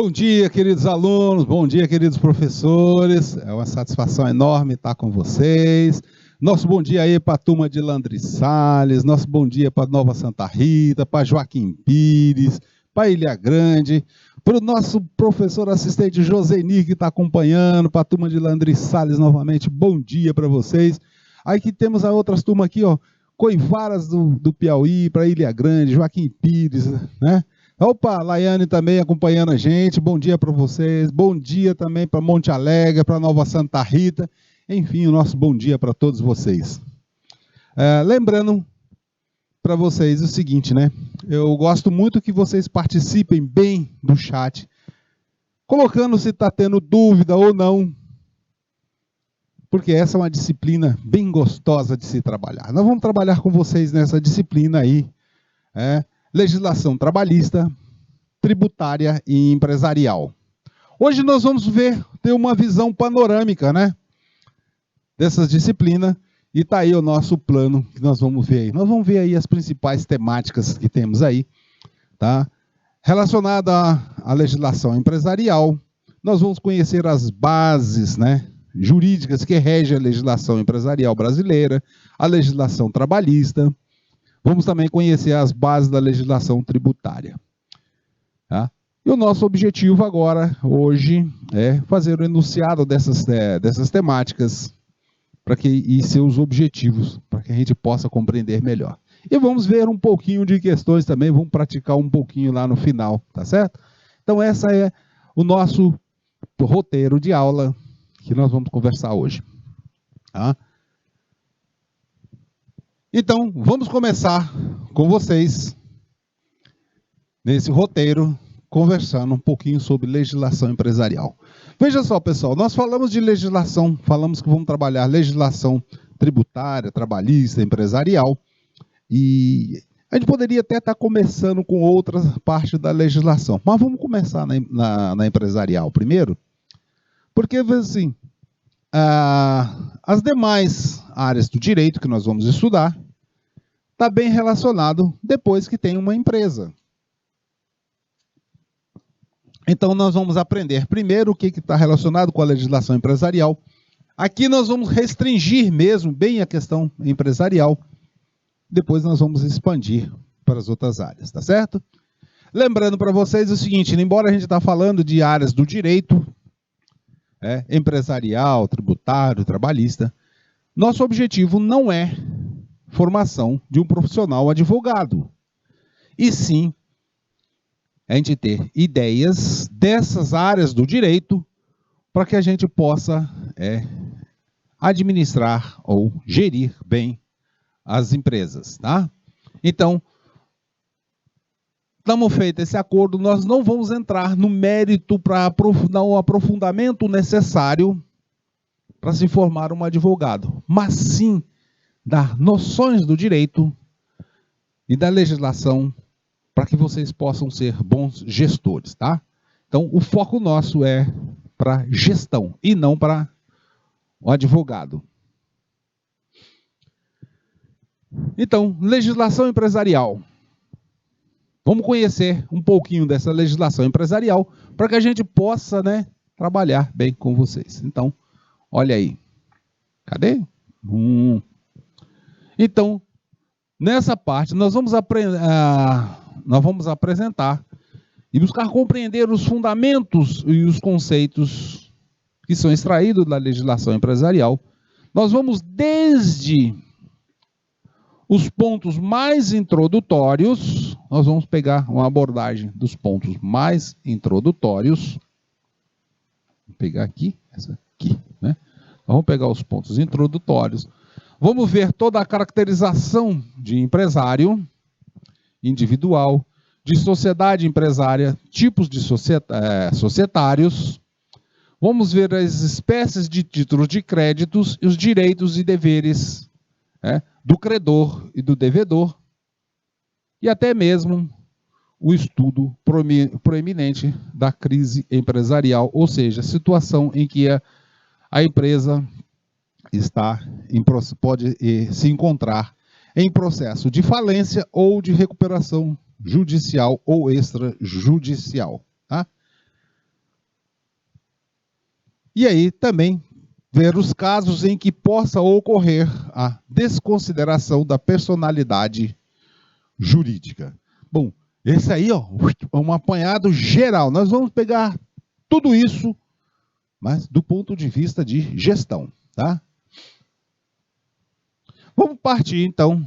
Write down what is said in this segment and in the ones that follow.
Bom dia, queridos alunos, bom dia, queridos professores. É uma satisfação enorme estar com vocês. Nosso bom dia aí para a turma de Landry Salles, nosso bom dia para Nova Santa Rita, para Joaquim Pires, para Ilha Grande, para o nosso professor assistente Joseni que está acompanhando, para a turma de Landry Salles novamente, bom dia para vocês. Aí que temos a outras turmas aqui, ó, Coivaras do Piauí, para Ilha Grande, Joaquim Pires, né? Opa, Laiane também acompanhando a gente, bom dia para vocês, bom dia também para Monte Alegre, para Nova Santa Rita, enfim, o nosso bom dia para todos vocês. Lembrando para vocês o seguinte, né, eu gosto muito que vocês participem bem do chat, colocando se está tendo dúvida ou não, porque essa é uma disciplina bem gostosa de se trabalhar. Nós vamos trabalhar com vocês nessa disciplina aí, legislação trabalhista, tributária e empresarial. Hoje nós vamos ter uma visão panorâmica, né, dessas disciplinas, e está aí o nosso plano que nós vamos ver aí. Nós vamos ver aí as principais temáticas que temos aí, tá? Relacionada à legislação empresarial, nós vamos conhecer as bases, né, jurídicas que regem a legislação empresarial brasileira, a legislação trabalhista. Vamos também conhecer as bases da legislação tributária. Tá? E o nosso objetivo agora, hoje, é fazer o enunciado dessas temáticas e seus objetivos, para que a gente possa compreender melhor. E vamos ver um pouquinho de questões também, vamos praticar um pouquinho lá no final, tá certo? Então, essa é o nosso roteiro de aula que nós vamos conversar hoje. Tá? Então, vamos começar com vocês, nesse roteiro, conversando um pouquinho sobre legislação empresarial. Veja só, pessoal, nós falamos de legislação, falamos que vamos trabalhar legislação tributária, trabalhista, empresarial, e a gente poderia até estar começando com outra parte da legislação, mas vamos começar na empresarial primeiro, porque, assim, as demais áreas do direito que nós vamos estudar está bem relacionado depois que tem uma empresa. Então, nós vamos aprender primeiro o que está relacionado com a legislação empresarial. Aqui nós vamos restringir mesmo bem a questão empresarial. Depois nós vamos expandir para as outras áreas, tá certo? Lembrando para vocês o seguinte, embora a gente está falando de áreas do direito, empresarial, tributário, trabalhista, nosso objetivo não é formação de um profissional advogado, e sim a gente ter ideias dessas áreas do direito para que a gente possa administrar ou gerir bem as empresas, tá? Então, estamos feito esse acordo, nós não vamos entrar no mérito para dar o aprofundamento necessário para se formar um advogado, mas sim dar noções do direito e da legislação para que vocês possam ser bons gestores, tá? Então, o foco nosso é para gestão e não para o advogado. Então, legislação empresarial. Vamos conhecer um pouquinho dessa legislação empresarial para que a gente possa, né, trabalhar bem com vocês. Então, olha aí. Cadê? Então, nessa parte, nós vamos apresentar e buscar compreender os fundamentos e os conceitos que são extraídos da legislação empresarial. Nós vamos desde os pontos mais introdutórios, nós vamos pegar uma abordagem dos pontos mais introdutórios. Vou pegar aqui, essa aqui, né? Vamos pegar os pontos introdutórios. Vamos ver toda a caracterização de empresário individual, de sociedade empresária, tipos de societários. Vamos ver as espécies de títulos de créditos e os direitos e deveres do credor e do devedor. E até mesmo o estudo proeminente da crise empresarial, ou seja, a situação em que a empresa pode se encontrar em processo de falência ou de recuperação judicial ou extrajudicial. Tá? E aí também ver os casos em que possa ocorrer a desconsideração da personalidade jurídica. Bom, esse aí, ó, é um apanhado geral. Nós vamos pegar tudo isso, mas do ponto de vista de gestão, tá? Vamos partir, então,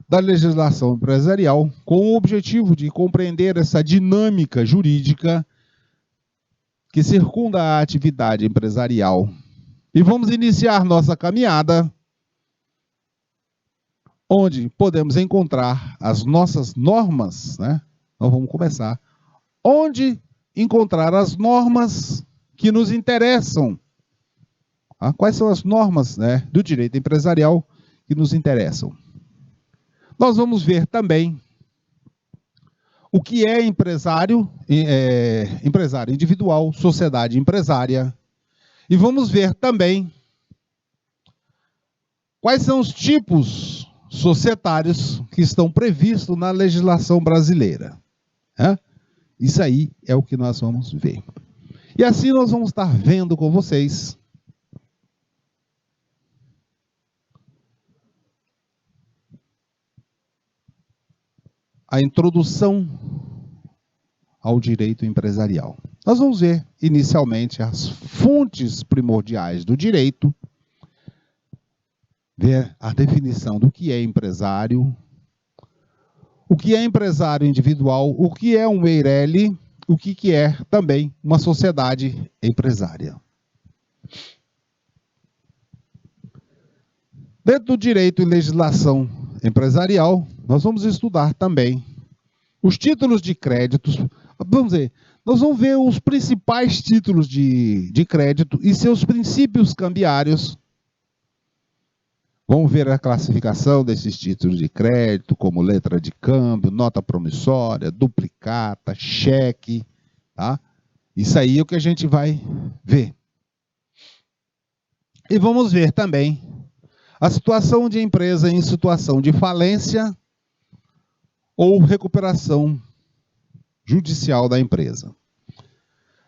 da legislação empresarial com o objetivo de compreender essa dinâmica jurídica que circunda a atividade empresarial. E vamos iniciar nossa caminhada onde podemos encontrar as nossas normas, né? Então vamos começar. Onde encontrar as normas que nos interessam? Quais são as normas, né, do direito empresarial que nos interessam? Nós vamos ver também o que é empresário individual, sociedade empresária. E vamos ver também quais são os tipos societários que estão previstos na legislação brasileira. Isso aí é o que nós vamos ver. E assim nós vamos estar vendo com vocês a introdução ao direito empresarial. Nós vamos ver, inicialmente, as fontes primordiais do direito, ver a definição do que é empresário, o que é empresário individual, o que é um EIRELI, o que é também uma sociedade empresária. Dentro do direito e legislação empresarial, nós vamos estudar também os títulos de créditos. Vamos ver, nós vamos ver os principais títulos de crédito e seus princípios cambiários. Vamos ver a classificação desses títulos de crédito, como letra de câmbio, nota promissória, duplicata, cheque, tá? Isso aí é o que a gente vai ver. E vamos ver também a situação de empresa em situação de falência ou recuperação judicial da empresa.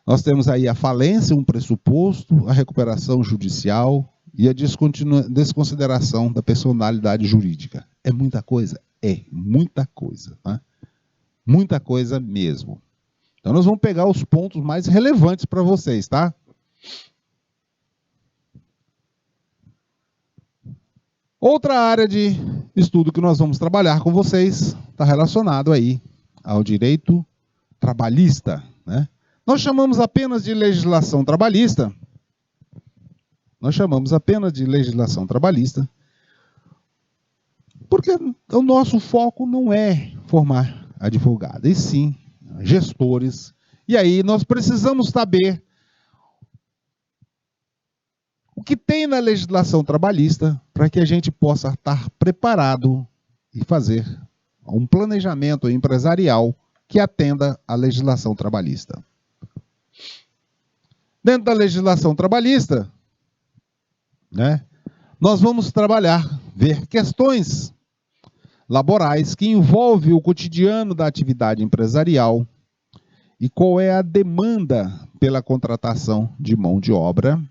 Nós temos aí a falência, um pressuposto, a recuperação judicial e a desconsideração da personalidade jurídica. É muita coisa? É muita coisa, tá? Muita coisa mesmo. Então nós vamos pegar os pontos mais relevantes para vocês, tá? Outra área de estudo que nós vamos trabalhar com vocês está relacionado aí ao direito trabalhista, né? Nós chamamos apenas de legislação trabalhista. Porque o nosso foco não é formar advogado, e sim gestores. E aí nós precisamos saber o que tem na legislação trabalhista para que a gente possa estar preparado e fazer um planejamento empresarial que atenda à legislação trabalhista. Dentro da legislação trabalhista, né, nós vamos ver questões laborais que envolvem o cotidiano da atividade empresarial e qual é a demanda pela contratação de mão de obra.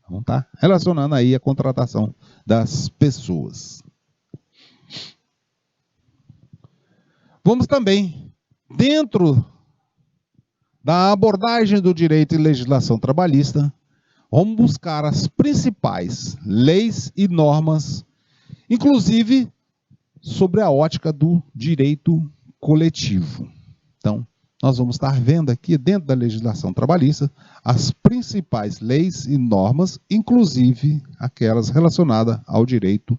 Então, tá relacionando aí a contratação das pessoas. Vamos também, dentro da abordagem do direito e legislação trabalhista, vamos buscar as principais leis e normas, inclusive sobre a ótica do direito coletivo. Então, nós vamos estar vendo aqui, dentro da legislação trabalhista, as principais leis e normas, inclusive aquelas relacionadas ao direito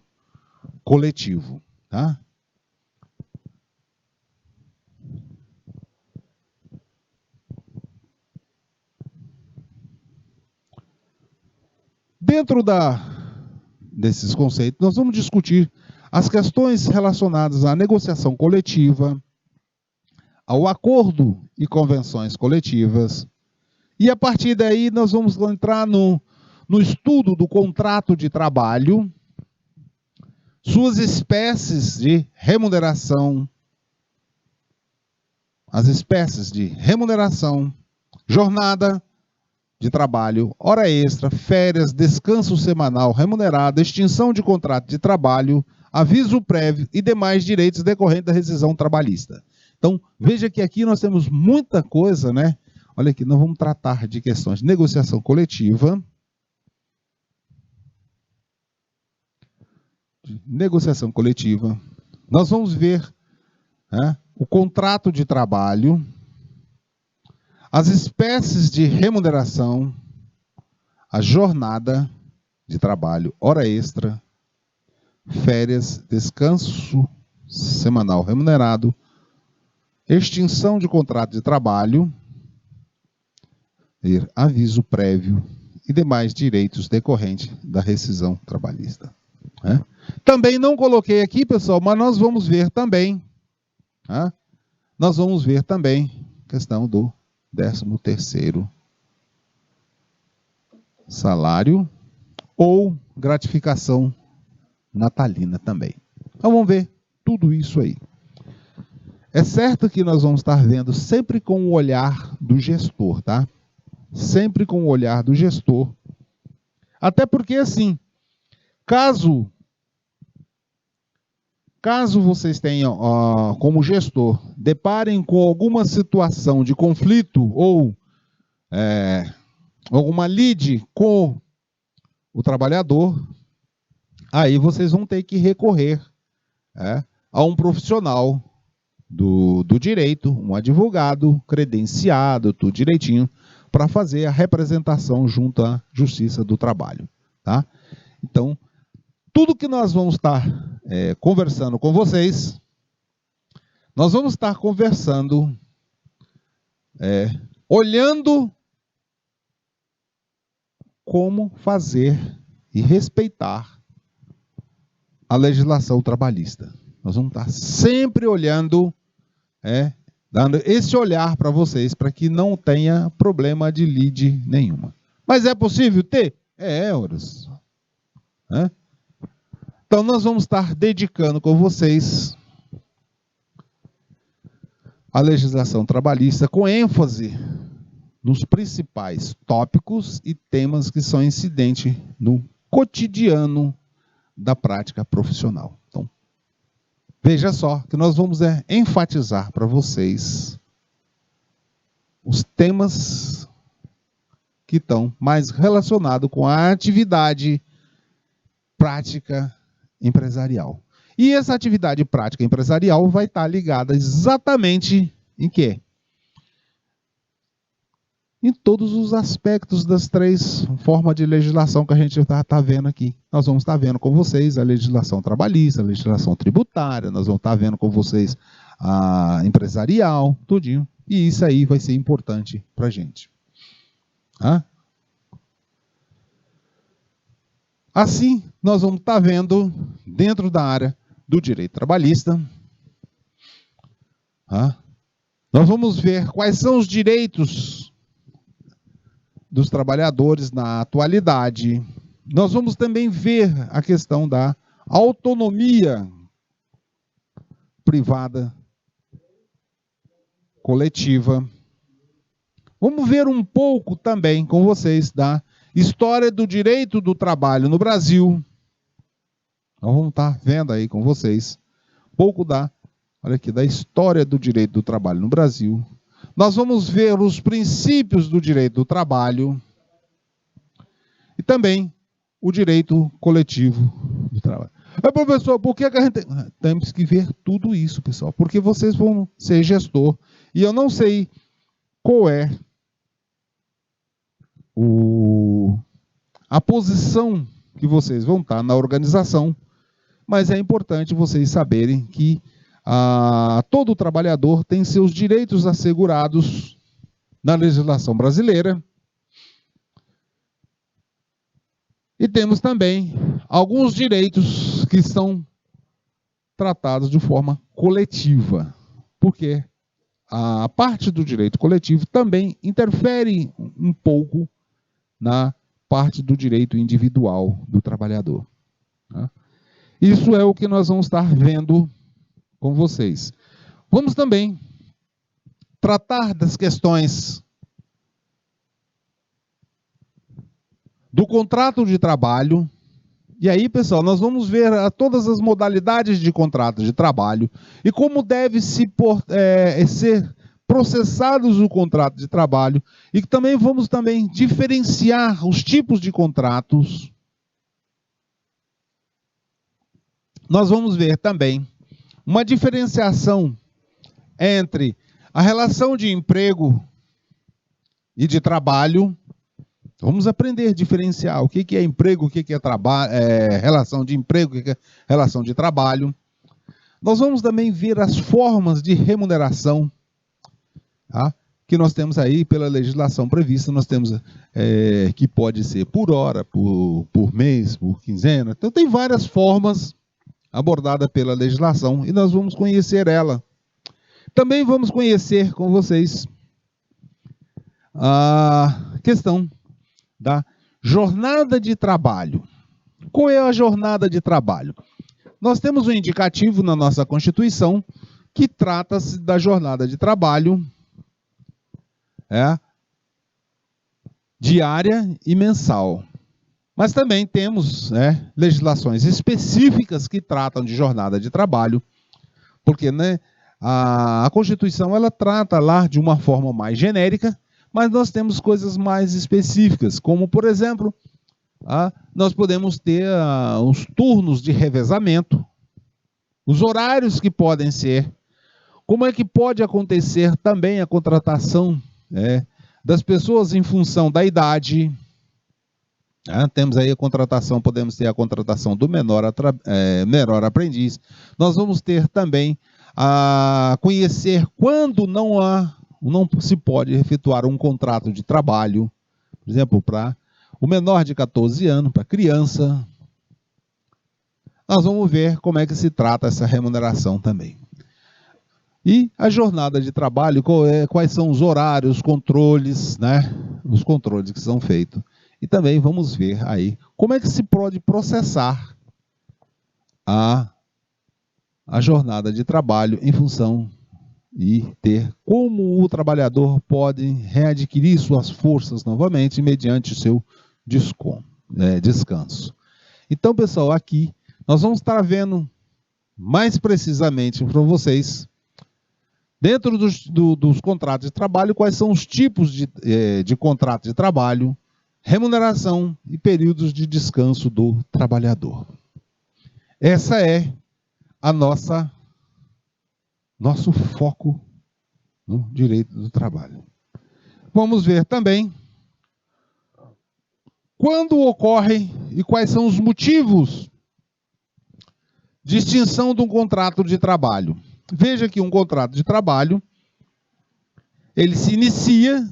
coletivo, tá? Dentro desses conceitos, nós vamos discutir as questões relacionadas à negociação coletiva, ao acordo e convenções coletivas, e a partir daí nós vamos entrar no estudo do contrato de trabalho, suas espécies de remuneração, as espécies de remuneração, jornada, de trabalho, hora extra, férias, descanso semanal remunerado, extinção de contrato de trabalho, aviso prévio e demais direitos decorrentes da rescisão trabalhista. Então, veja que aqui nós temos muita coisa, né? Olha aqui, nós vamos tratar de questões de negociação coletiva, nós vamos ver, né, o contrato de trabalho, as espécies de remuneração, a jornada de trabalho, hora extra, férias, descanso semanal remunerado, extinção de contrato de trabalho, aviso prévio e demais direitos decorrentes da rescisão trabalhista. Também não coloquei aqui, pessoal, mas nós vamos ver também, questão do 13º salário ou gratificação natalina também. Então vamos ver tudo isso aí. É certo que nós vamos estar vendo sempre com o olhar do gestor, tá? Sempre com o olhar do gestor. Até porque, assim, caso vocês tenham, como gestor, deparem com alguma situação de conflito ou alguma lide com o trabalhador, aí vocês vão ter que recorrer a um profissional do direito, um advogado credenciado, tudo direitinho, para fazer a representação junto à Justiça do Trabalho. Tá? Então, tudo que nós vamos estar conversando com vocês, nós vamos estar conversando, olhando como fazer e respeitar a legislação trabalhista. Nós vamos estar sempre olhando, dando esse olhar para vocês, para que não tenha problema de lide nenhuma. Mas é possível ter? Euros. Então, nós vamos estar dedicando com vocês a legislação trabalhista com ênfase nos principais tópicos e temas que são incidentes no cotidiano da prática profissional. Então, veja só que nós vamos enfatizar para vocês os temas que estão mais relacionados com a atividade prática empresarial. E essa atividade prática empresarial vai estar ligada exatamente em quê? Em todos os aspectos das 3 formas de legislação que a gente está vendo aqui. Nós vamos estar vendo com vocês a legislação trabalhista, a legislação tributária, nós vamos estar vendo com vocês a empresarial, tudinho. E isso aí vai ser importante para a gente. Assim, nós vamos estar vendo, dentro da área do direito trabalhista, nós vamos ver quais são os direitos dos trabalhadores na atualidade. Nós vamos também ver a questão da autonomia privada coletiva. Vamos ver um pouco também com vocês da história do direito do trabalho no Brasil. Nós vamos estar vendo aí com vocês um pouco da história do direito do trabalho no Brasil. Nós vamos ver os princípios do direito do trabalho e também o direito coletivo do trabalho. Professor, por que a gente temos que ver tudo isso, pessoal? Porque vocês vão ser gestor e eu não sei qual é a posição que vocês vão estar na organização, mas é importante vocês saberem que todo trabalhador tem seus direitos assegurados na legislação brasileira. E temos também alguns direitos que são tratados de forma coletiva, porque a parte do direito coletivo também interfere um pouco na parte do direito individual do trabalhador. Isso é o que nós vamos estar vendo com vocês. Vamos também tratar das questões do contrato de trabalho. E aí, pessoal, nós vamos ver todas as modalidades de contrato de trabalho e como deve ser processados o contrato de trabalho, e também vamos diferenciar os tipos de contratos. Nós vamos ver também uma diferenciação entre a relação de emprego e de trabalho. Vamos aprender a diferenciar o que é emprego, o que é relação de emprego, o que é relação de trabalho. Nós vamos também ver as formas de remuneração, tá? Que nós temos aí pela legislação prevista. Nós temos que pode ser por hora, por mês, por quinzena. Então tem várias formas abordadas pela legislação e nós vamos conhecer ela. Também vamos conhecer com vocês a questão da jornada de trabalho. Qual é a jornada de trabalho? Nós temos um indicativo na nossa Constituição que trata-se da jornada de trabalho diária e mensal. Mas também temos legislações específicas que tratam de jornada de trabalho, porque a Constituição ela trata lá de uma forma mais genérica, mas nós temos coisas mais específicas, como, por exemplo, nós podemos ter os turnos de revezamento, os horários que podem ser, como é que pode acontecer também a contratação das pessoas em função da idade. Temos aí a contratação, podemos ter a contratação do menor aprendiz. Nós vamos ter também a conhecer quando não se pode efetuar um contrato de trabalho, por exemplo, para o menor de 14 anos, para criança. Nós vamos ver como é que se trata essa remuneração também. E a jornada de trabalho, quais são os horários, os controles, os controles que são feitos. E também vamos ver aí como é que se pode processar a jornada de trabalho em função e ter como o trabalhador pode readquirir suas forças novamente mediante o seu descanso. Então, pessoal, aqui nós vamos estar vendo mais precisamente para vocês, dentro dos contratos de trabalho, quais são os tipos de contrato de trabalho, remuneração e períodos de descanso do trabalhador. Essa é a nosso foco no direito do trabalho. Vamos ver também quando ocorre e quais são os motivos de extinção de um contrato de trabalho. Veja que um contrato de trabalho, ele se inicia,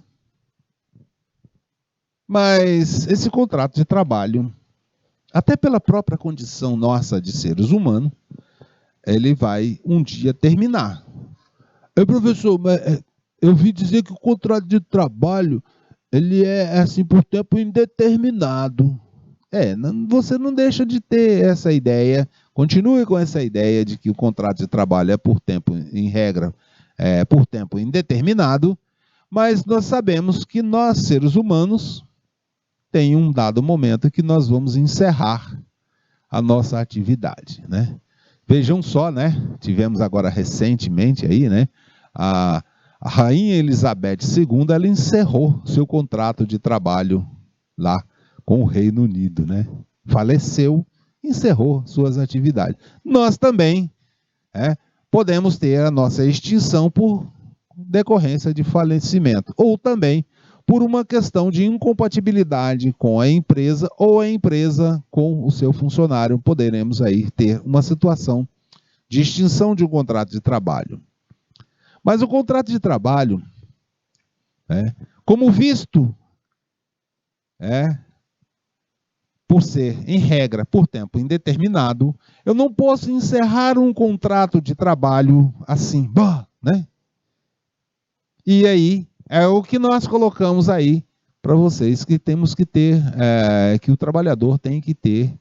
mas esse contrato de trabalho, até pela própria condição nossa de seres humanos, ele vai um dia terminar. Professor, mas eu ouvi dizer que o contrato de trabalho ele é assim por tempo indeterminado. Você não deixa de ter essa ideia, continue com essa ideia de que o contrato de trabalho é por tempo, em regra, por tempo indeterminado, mas nós sabemos que nós, seres humanos, tem um dado momento que nós vamos encerrar a nossa atividade, Vejam só, tivemos agora recentemente aí, a Rainha Elizabeth II, ela encerrou seu contrato de trabalho lá com o Reino Unido, Faleceu, encerrou suas atividades. Nós também podemos ter a nossa extinção por decorrência de falecimento, ou também por uma questão de incompatibilidade com a empresa ou a empresa com o seu funcionário. Poderemos aí ter uma situação de extinção de um contrato de trabalho. Mas o contrato de trabalho, como visto, por ser, em regra, por tempo indeterminado, eu não posso encerrar um contrato de trabalho assim, E aí, é o que nós colocamos aí para vocês, que temos que ter, que o trabalhador tem que ter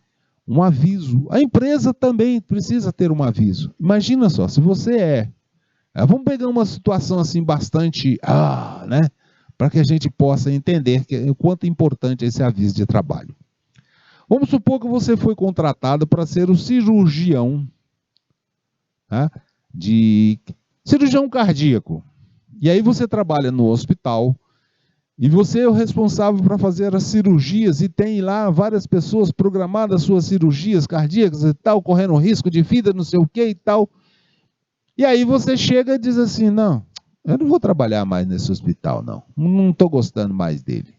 um aviso. A empresa também precisa ter um aviso. Imagina só, se você vamos pegar uma situação assim bastante, para que a gente possa entender o quanto é importante esse aviso de trabalho. Vamos supor que você foi contratado para ser o cirurgião, tá? De cirurgião cardíaco. E aí você trabalha no hospital e você é o responsável para fazer as cirurgias e tem lá várias pessoas programadas suas cirurgias cardíacas e tal, correndo risco de vida, não sei o que e tal. E aí você chega e diz assim, não, eu não vou trabalhar mais nesse hospital, não estou gostando mais dele.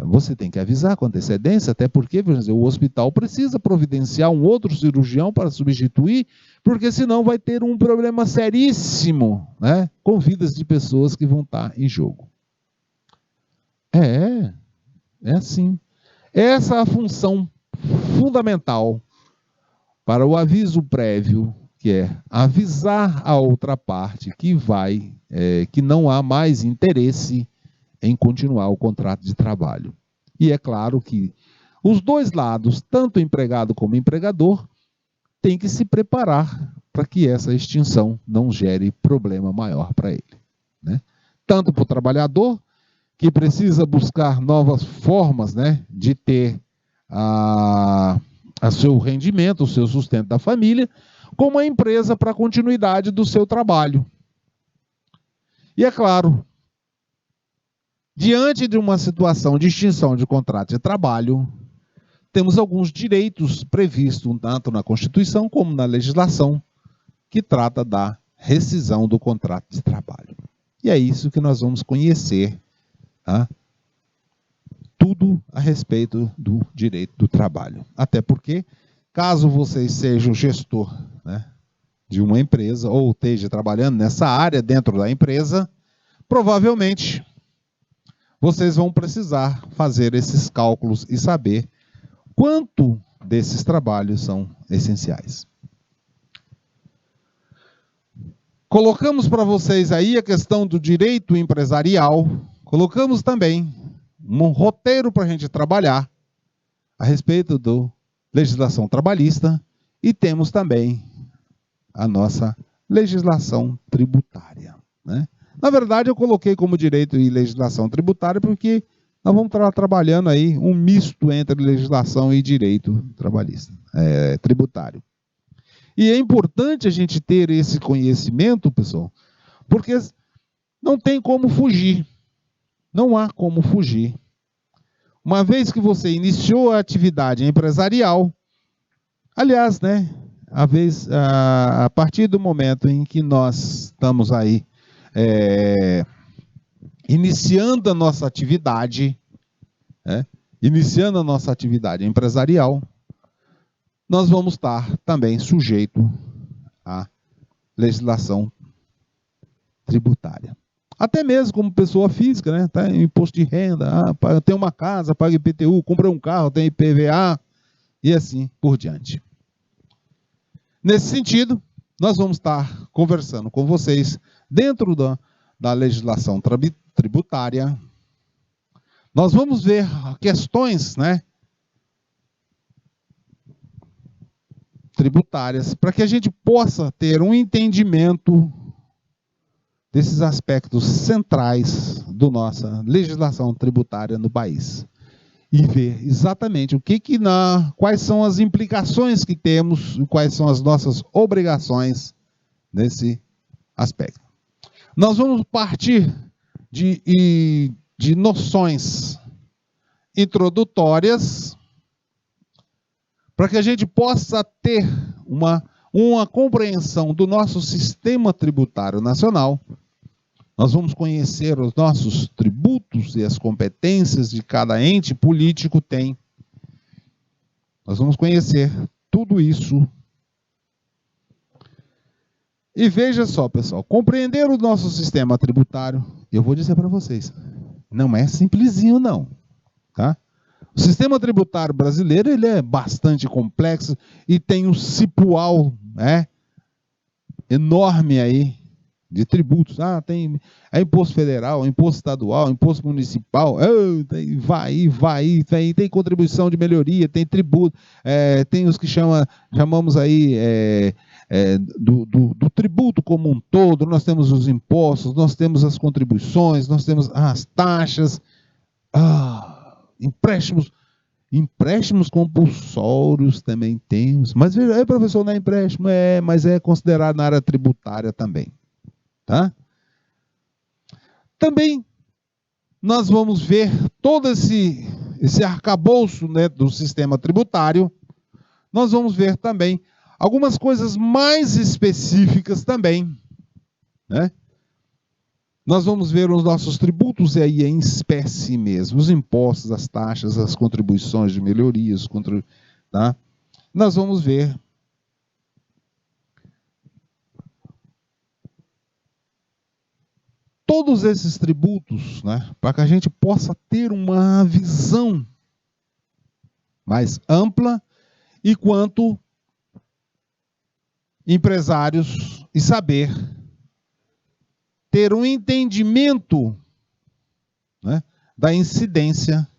Você tem que avisar com antecedência, até porque por exemplo, o hospital precisa providenciar um outro cirurgião para substituir, porque senão vai ter um problema seríssimo, né, com vidas de pessoas que vão estar em jogo. É assim. Essa é a função fundamental para o aviso prévio, que é avisar a outra parte que não há mais interesse em continuar o contrato de trabalho. E é claro que os dois lados, tanto o empregado como o empregador, têm que se preparar para que essa extinção não gere problema maior para ele, né? Tanto para o trabalhador, que precisa buscar novas formas, né, de ter a seu rendimento, o seu sustento da família, como a empresa para a continuidade do seu trabalho. E é claro, diante de uma situação de extinção de contrato de trabalho, temos alguns direitos previstos tanto na Constituição como na legislação que trata da rescisão do contrato de trabalho. E é isso que nós vamos conhecer, tá? Tudo a respeito do direito do trabalho. Até porque, caso você seja o gestor, né, de uma empresa ou esteja trabalhando nessa área dentro da empresa, provavelmente vocês vão precisar fazer esses cálculos e saber quanto desses trabalhos são essenciais. Colocamos para vocês aí a questão do direito empresarial, colocamos também um roteiro para a gente trabalhar a respeito da legislação trabalhista e temos também a nossa legislação tributária, né? Na verdade, eu coloquei como direito e legislação tributária porque nós vamos estar trabalhando aí um misto entre legislação e direito trabalhista, tributário. E é importante a gente ter esse conhecimento, pessoal, porque não tem como fugir. Não há como fugir. Uma vez que você iniciou a atividade empresarial, aliás, né, a partir do momento em que nós estamos aí iniciando a nossa atividade, empresarial, nós vamos estar também sujeito à legislação tributária. Até mesmo como pessoa física, né? Tá, imposto de renda, tem uma casa, paga IPTU, compra um carro, tem IPVA, e assim por diante. Nesse sentido, nós vamos estar conversando com vocês dentro da legislação tributária. Nós vamos ver questões, né, tributárias, para que a gente possa ter um entendimento desses aspectos centrais da nossa legislação tributária no país. E ver exatamente quais são as implicações que temos e quais são as nossas obrigações nesse aspecto. Nós vamos partir de noções introdutórias para que a gente possa ter uma compreensão do nosso sistema tributário nacional. Nós vamos conhecer os nossos tributos e as competências de cada ente político tem. Nós vamos conhecer tudo isso. E veja só, pessoal, compreender o nosso sistema tributário, eu vou dizer para vocês, não é simplesinho não, tá? O sistema tributário brasileiro ele é bastante complexo e tem um cipual, né, enorme aí de tributos. Tem imposto federal, imposto estadual, imposto municipal, tem contribuição de melhoria, tem tributo, tem os que chamamos aí do tributo como um todo. Nós temos os impostos, nós temos as contribuições, nós temos as taxas, empréstimos. Empréstimos compulsórios também temos. Mas, professor, não é empréstimo? Mas é considerado na área tributária também. Tá? Também nós vamos ver todo esse arcabouço, né, do sistema tributário. Nós vamos ver também algumas coisas mais específicas também, né? Nós vamos ver os nossos tributos aí em espécie mesmo, os impostos, as taxas, as contribuições de melhorias, tá? Nós vamos ver todos esses tributos, né, para que a gente possa ter uma visão mais ampla e quanto empresários e saber ter um entendimento, né, da incidência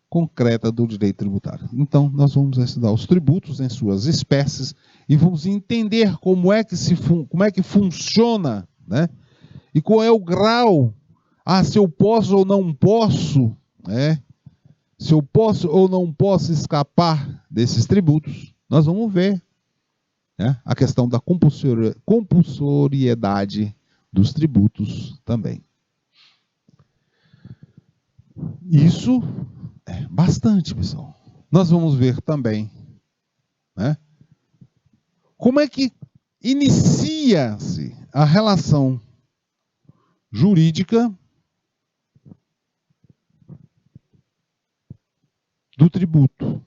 concreta do direito tributário. Então, nós vamos estudar os tributos em suas espécies e vamos entender como é que funciona, né? E qual é o grau, se eu posso ou não posso, né? Se eu posso ou não posso escapar desses tributos. Nós vamos ver, né, a questão da compulsoriedade dos tributos também. Isso é bastante, pessoal. Nós vamos ver também, né, como é que inicia-se a relação jurídica do tributo.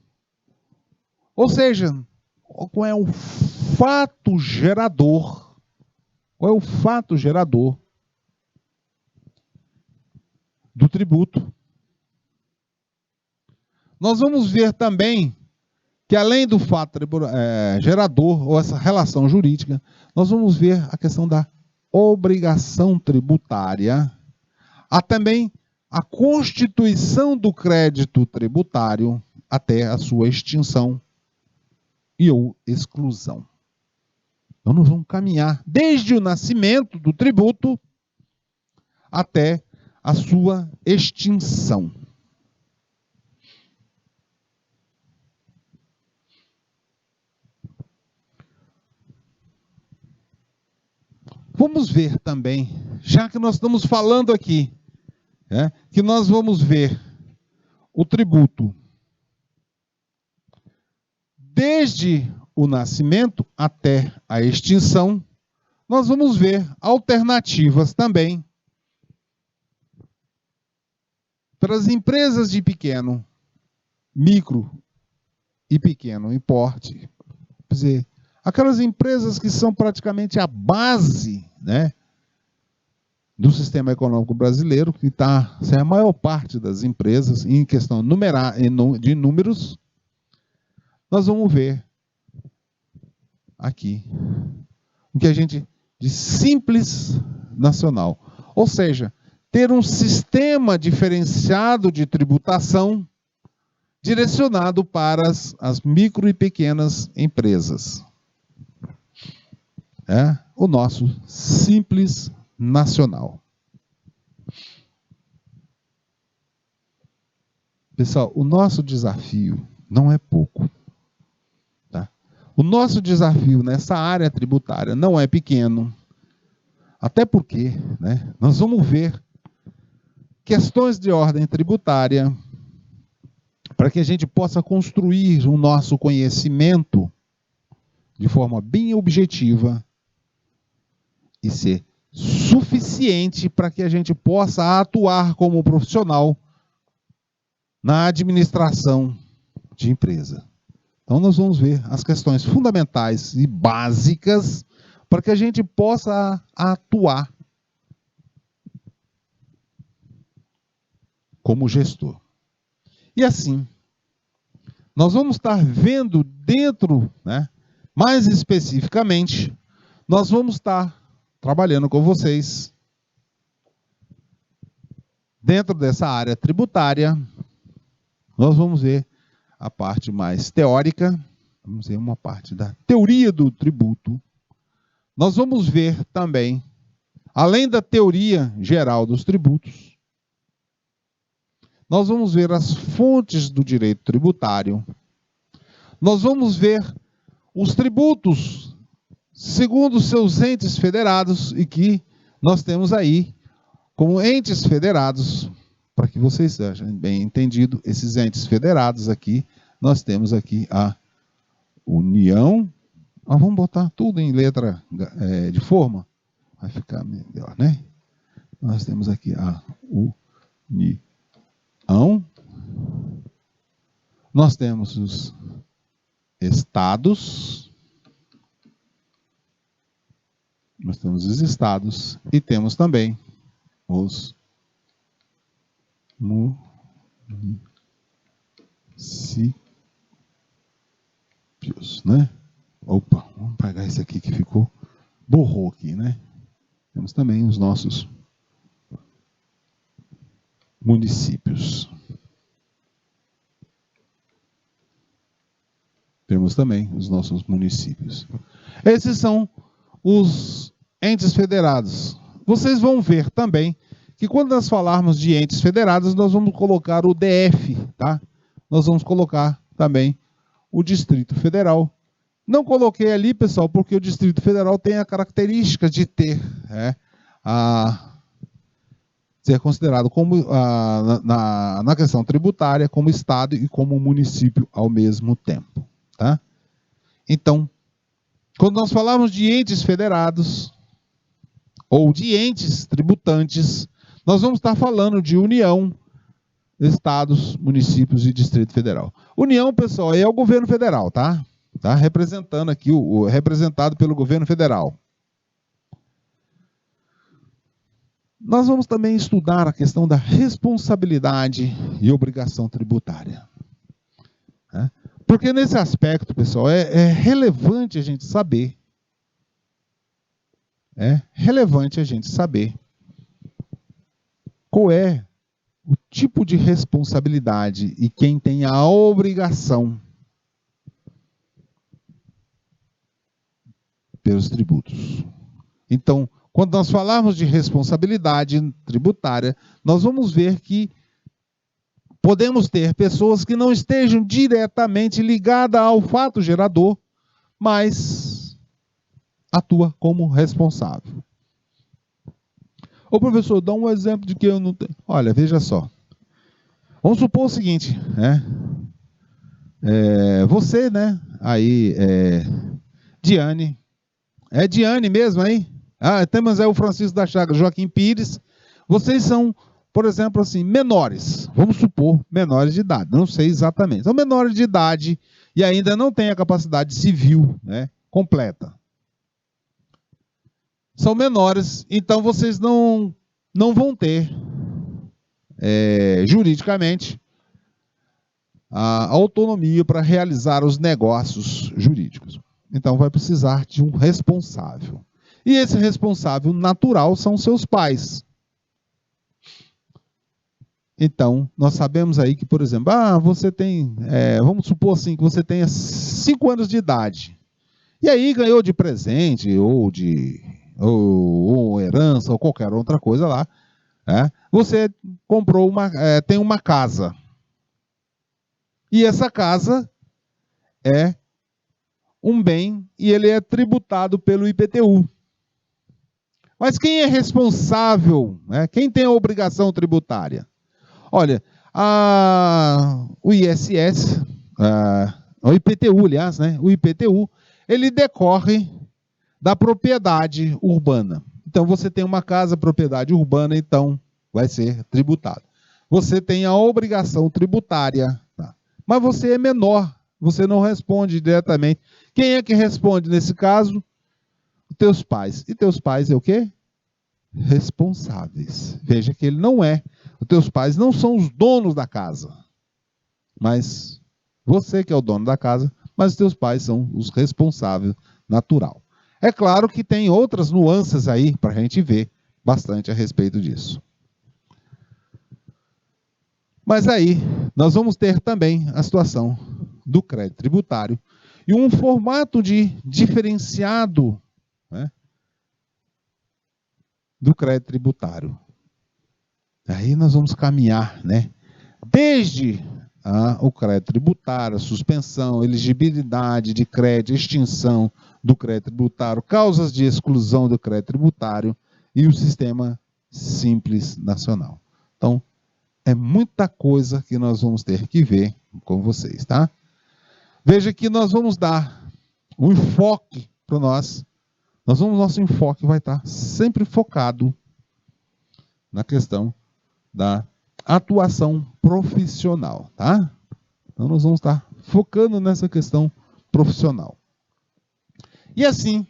Ou seja, qual é o fato gerador? Qual é o fato gerador do tributo? Nós vamos ver também que, além do fato gerador, ou essa relação jurídica, nós vamos ver a questão da obrigação tributária, há também a constituição do crédito tributário até a sua extinção ou exclusão. Então, nós vamos caminhar desde o nascimento do tributo até a sua extinção. Vamos ver também, já que nós estamos falando aqui, que nós vamos ver o tributo desde o nascimento até a extinção. Nós vamos ver alternativas também para as empresas de pequeno, micro e pequeno porte. Quer dizer, aquelas empresas que são praticamente a base, né, do sistema econômico brasileiro, que está, é a maior parte das empresas, em questão de números. Nós vamos ver aqui o que a gente diz simples nacional. Ou seja, ter um sistema diferenciado de tributação direcionado para as micro e pequenas empresas. O nosso simples nacional. Pessoal, o nosso desafio não é pouco. Tá? O nosso desafio nessa área tributária não é pequeno. Até porque, né, nós vamos ver questões de ordem tributária para que a gente possa construir o nosso conhecimento de forma bem objetiva e ser suficiente para que a gente possa atuar como profissional na administração de empresa. Então, nós vamos ver as questões fundamentais e básicas para que a gente possa atuar como gestor. E assim, nós vamos estar vendo dentro, né, mais especificamente, nós vamos estar trabalhando com vocês dentro dessa área tributária. Nós vamos ver a parte mais teórica, vamos ver uma parte da teoria do tributo. Nós vamos ver também, além da teoria geral dos tributos, nós vamos ver as fontes do direito tributário, nós vamos ver os tributos segundo seus entes federados, e que nós temos aí como entes federados, para que vocês sejam bem entendido, esses entes federados aqui, nós temos aqui a União. Vamos botar tudo em letra de forma, vai ficar melhor, né? Nós temos aqui a União, nós temos os estados, e temos também os municípios, né? Opa, vamos pegar esse aqui que borrou aqui, né? Temos também os nossos municípios. Esses são os entes federados. Vocês vão ver também que quando nós falarmos de entes federados, nós vamos colocar o DF, tá? Nós vamos colocar também o Distrito Federal. Não coloquei ali, pessoal, porque o Distrito Federal tem a característica de ser considerado como, na questão tributária, como Estado e como município ao mesmo tempo, tá? Então, quando nós falamos de entes federados ou de entes tributantes, nós vamos estar falando de União, estados, municípios e Distrito Federal. União, pessoal, é o governo federal, tá? Tá representando aqui, representado pelo governo federal. Nós vamos também estudar a questão da responsabilidade e obrigação tributária. Né? Porque nesse aspecto, pessoal, é relevante a gente saber. Qual é o tipo de responsabilidade e quem tem a obrigação pelos tributos. Então, quando nós falarmos de responsabilidade tributária, nós vamos ver que podemos ter pessoas que não estejam diretamente ligadas ao fato gerador, mas atua como responsável. Ô professor, dá um exemplo de que eu não tenho. Olha, veja só. Vamos supor o seguinte, né? Você, né? Aí, Diane. É Diane mesmo aí? Temos aí o Francisco da Chaga, Joaquim Pires. Vocês são, por exemplo, assim, menores. Vamos supor, menores de idade. Não sei exatamente. São menores de idade e ainda não têm a capacidade civil, né, completa. São menores, então vocês não vão ter, juridicamente, a autonomia para realizar os negócios jurídicos. Então vai precisar de um responsável. E esse responsável natural são seus pais. Então, nós sabemos aí que, por exemplo, você tem, vamos supor assim, que você tenha 5 anos de idade. E aí ganhou de presente, ou herança, ou qualquer outra coisa lá. Você comprou tem uma casa. E essa casa é um bem e ele é tributado pelo IPTU. Mas quem é responsável? Quem tem a obrigação tributária? Olha, o ISS, o IPTU, aliás, né? O IPTU, ele decorre da propriedade urbana. Então, você tem uma casa, propriedade urbana, então vai ser tributado. Você tem a obrigação tributária, tá? Mas você é menor, você não responde diretamente. Quem é que responde nesse caso? Os teus pais. E teus pais é o quê? Responsáveis. Veja que ele não é. Os teus pais não são os donos da casa. Mas você que é o dono da casa, mas os teus pais são os responsáveis natural. É claro que tem outras nuances aí para a gente ver bastante a respeito disso. Mas aí nós vamos ter também a situação do crédito tributário e um formato de diferenciado, né, do crédito tributário. Aí nós vamos caminhar, né, desde o crédito tributário, a suspensão, elegibilidade de crédito, extinção do crédito tributário, causas de exclusão do crédito tributário e o sistema Simples Nacional. Então, é muita coisa que nós vamos ter que ver com vocês, tá? Veja que nós vamos dar um enfoque para nós. Nosso enfoque vai estar sempre focado na questão da atuação profissional, tá? Então nós vamos estar focando nessa questão profissional. E assim,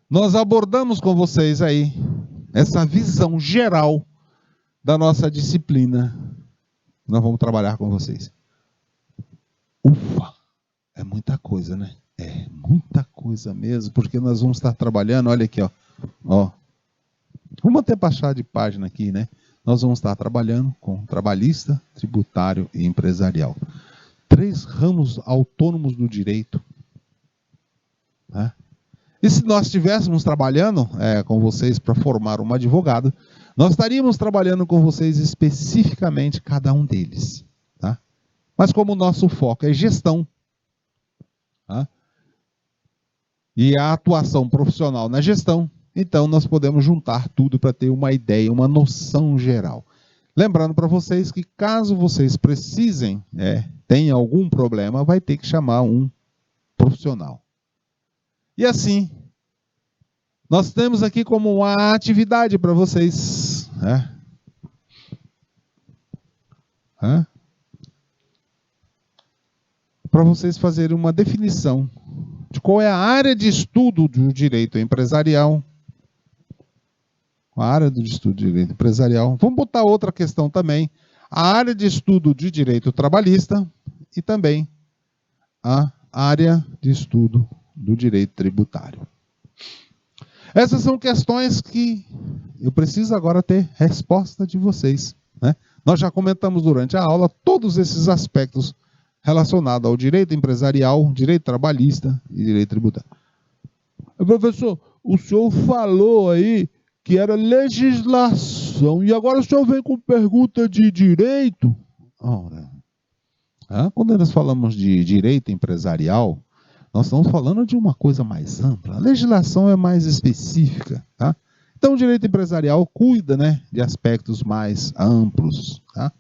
nós abordamos com vocês aí essa visão geral da nossa disciplina. Nós vamos trabalhar com vocês. Ufa, é muita coisa, né? É muita coisa mesmo, porque nós vamos estar trabalhando, olha aqui, ó. Vamos até baixar de página aqui, né? Nós vamos estar trabalhando com trabalhista, tributário e empresarial. 3 ramos autônomos do direito. Né? E se nós estivéssemos trabalhando com vocês para formar um advogado, nós estaríamos trabalhando com vocês especificamente cada um deles. Tá? Mas como o nosso foco é gestão, tá? E a atuação profissional na gestão, então nós podemos juntar tudo para ter uma ideia, uma noção geral. Lembrando para vocês que caso vocês precisem, tenham algum problema, vai ter que chamar um profissional. E assim, nós temos aqui como uma atividade para vocês. Para vocês fazerem uma definição de qual é a área de estudo do direito empresarial. A área de estudo de direito empresarial. Vamos botar outra questão também. A área de estudo de direito trabalhista e também a área de estudo do direito tributário. Essas são questões que eu preciso agora ter resposta de vocês. Né? Nós já comentamos durante a aula todos esses aspectos relacionados ao direito empresarial, direito trabalhista e direito tributário. Professor, o senhor falou aí que era legislação, e agora o senhor vem com pergunta de direito? Ora, quando nós falamos de direito empresarial, nós estamos falando de uma coisa mais ampla. A legislação é mais específica. Tá? Então, o direito empresarial cuida, né, de aspectos mais amplos. Tá?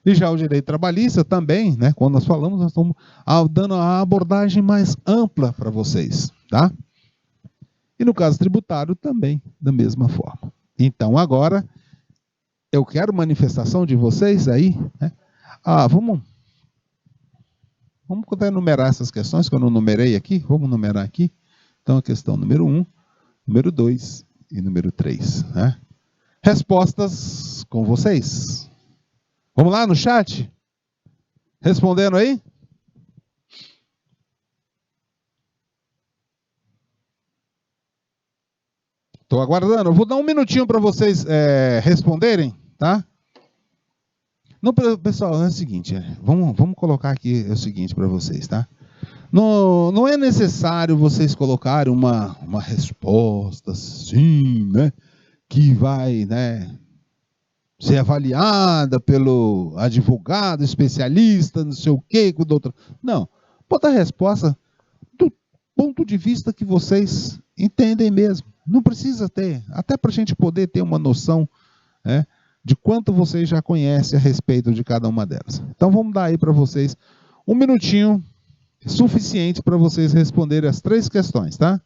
E já o direito trabalhista também, né, quando nós falamos, nós estamos dando a abordagem mais ampla para vocês. Tá? E no caso tributário também, da mesma forma. Então, agora, eu quero manifestação de vocês aí. Né? Vamos até numerar essas questões que eu não numerei aqui. Vamos numerar aqui. Então, a questão número 1, número 2 e número 3. Né? Respostas com vocês. Vamos lá no chat? Respondendo aí? Estou aguardando. Eu vou dar um minutinho para vocês responderem, tá? Não, pessoal, é o seguinte, vamos colocar aqui o seguinte para vocês, tá? Não é necessário vocês colocarem uma resposta assim, né? Que vai, né, ser avaliada pelo advogado, especialista, não sei o quê, com o doutor. Não, bota a resposta do ponto de vista que vocês entendem mesmo. Não precisa ter, até para a gente poder ter uma noção, de quanto vocês já conhecem a respeito de cada uma delas. Então vamos dar aí para vocês um minutinho suficiente para vocês responderem as 3 questões, tá?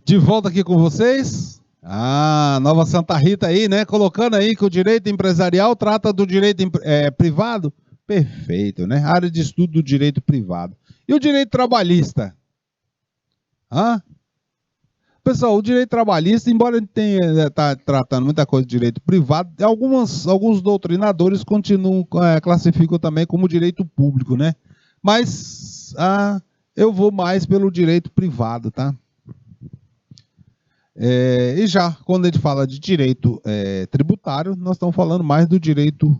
De volta aqui com vocês. Nova Santa Rita aí, né? Colocando aí que o direito empresarial trata do direito privado. Perfeito, né? Área de estudo do direito privado. E o direito trabalhista? Pessoal, o direito trabalhista, embora ele tenha tratando muita coisa de direito privado, alguns doutrinadores continuam, classificam também como direito público, né? Mas eu vou mais pelo direito privado, tá? E já, quando a gente fala de direito tributário, nós estamos falando mais do direito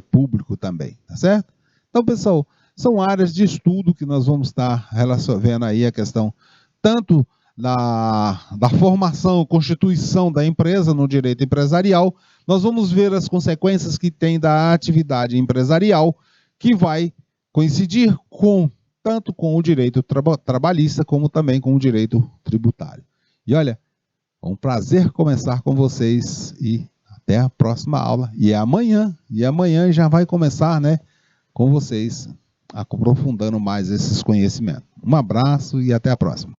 público também, tá certo? Então, pessoal, são áreas de estudo que nós vamos estar vendo aí a questão tanto da formação, constituição da empresa no direito empresarial, nós vamos ver as consequências que tem da atividade empresarial, que vai coincidir tanto com o direito trabalhista, como também com o direito tributário. E olha, é um prazer conversar com vocês e até a próxima aula. E amanhã já vai começar, né, com vocês, aprofundando mais esses conhecimentos. Um abraço e até a próxima.